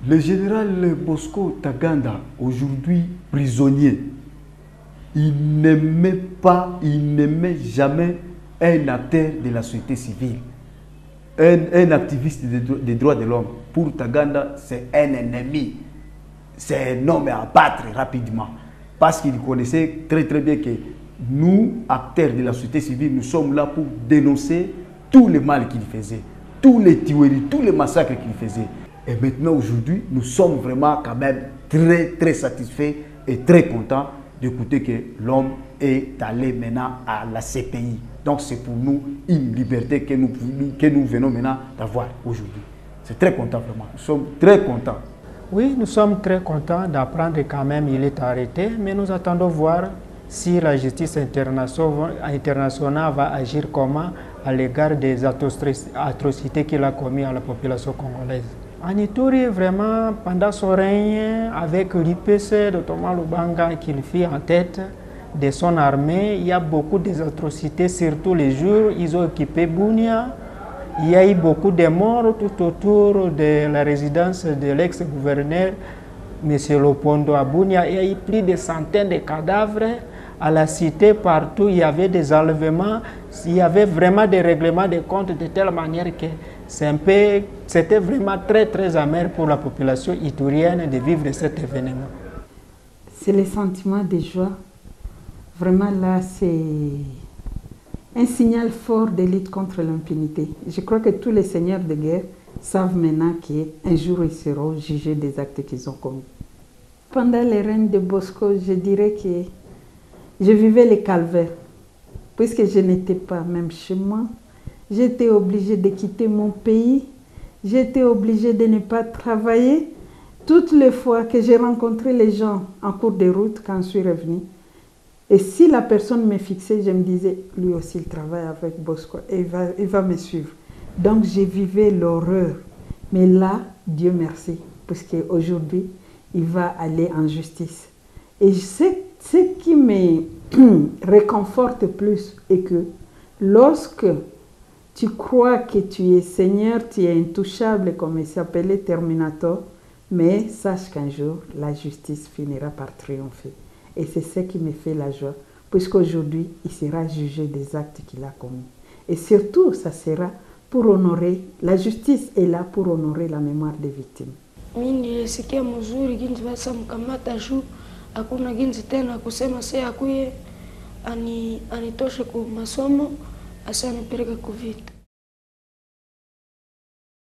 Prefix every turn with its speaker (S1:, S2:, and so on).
S1: Le général Bosco Ntaganda, aujourd'hui prisonnier, il n'aimait pas, il n'aimait jamais un acteur de la société civile, un activiste des droits de l'homme. Pour Ntaganda, c'est un ennemi, c'est un homme à abattre rapidement, parce qu'il connaissait très bien que nous, acteurs de la société civile, nous sommes là pour dénoncer tout le mal qu'il faisait, tous les tueries, tous les massacres qu'il faisait. Et maintenant, aujourd'hui, nous sommes vraiment quand même très satisfaits et très contents d'écouter que l'homme est allé maintenant à la CPI. Donc c'est pour nous une liberté que nous venons maintenant d'avoir aujourd'hui. C'est très content vraiment, nous sommes très contents.
S2: Oui, nous sommes très contents d'apprendre quand même qu'il est arrêté, mais nous attendons voir si la justice internationale va agir comment à l'égard des atrocités qu'il a commises à la population congolaise. En Ituri, vraiment, pendant son règne, avec l'IPC de Thomas Lubanga qu'il fit en tête de son armée, il y a beaucoup d'atrocités, surtout les jours ils ont occupé Bunia. Il y a eu beaucoup de morts tout autour de la résidence de l'ex-gouverneur, M. Lopondo à Bunia. Il y a eu plus de centaines de cadavres. À la cité, partout, il y avait des enlèvements, il y avait vraiment des règlements de comptes de telle manière que c'était vraiment très amer pour la population iturienne de vivre cet événement.
S3: C'est le sentiment de joie. Vraiment là, c'est un signal fort de lutte contre l'impunité. Je crois que tous les seigneurs de guerre savent maintenant qu'un jour ils seront jugés des actes qu'ils ont commis. Pendant les règnes de Bosco, je dirais que je vivais le calvaire, puisque je n'étais pas même chez moi. J'étais obligée de quitter mon pays, j'étais obligée de ne pas travailler. Toutes les fois que j'ai rencontré les gens en cours de route, quand je suis revenue, et si la personne me fixait, je me disais, lui aussi il travaille avec Bosco et il va me suivre. Donc je vivais l'horreur. Mais là, Dieu merci, puisque aujourd'hui, il va aller en justice. Et ce qui me réconforte plus est que lorsque tu crois que tu es Seigneur, tu es intouchable, comme il s'appelait Terminator, mais sache qu'un jour, la justice finira par triompher. Et c'est ce qui me fait la joie, puisqu'aujourd'hui, il sera jugé des actes qu'il a commis. Et surtout, ça sera pour honorer, la justice est là pour honorer la mémoire des victimes.
S4: Mimi nilisikia mzuri ginzi basa mkamata juu hakuna ginzi tena kusema sasa akuye anitoshe ku masomo asanipeleke ku vita.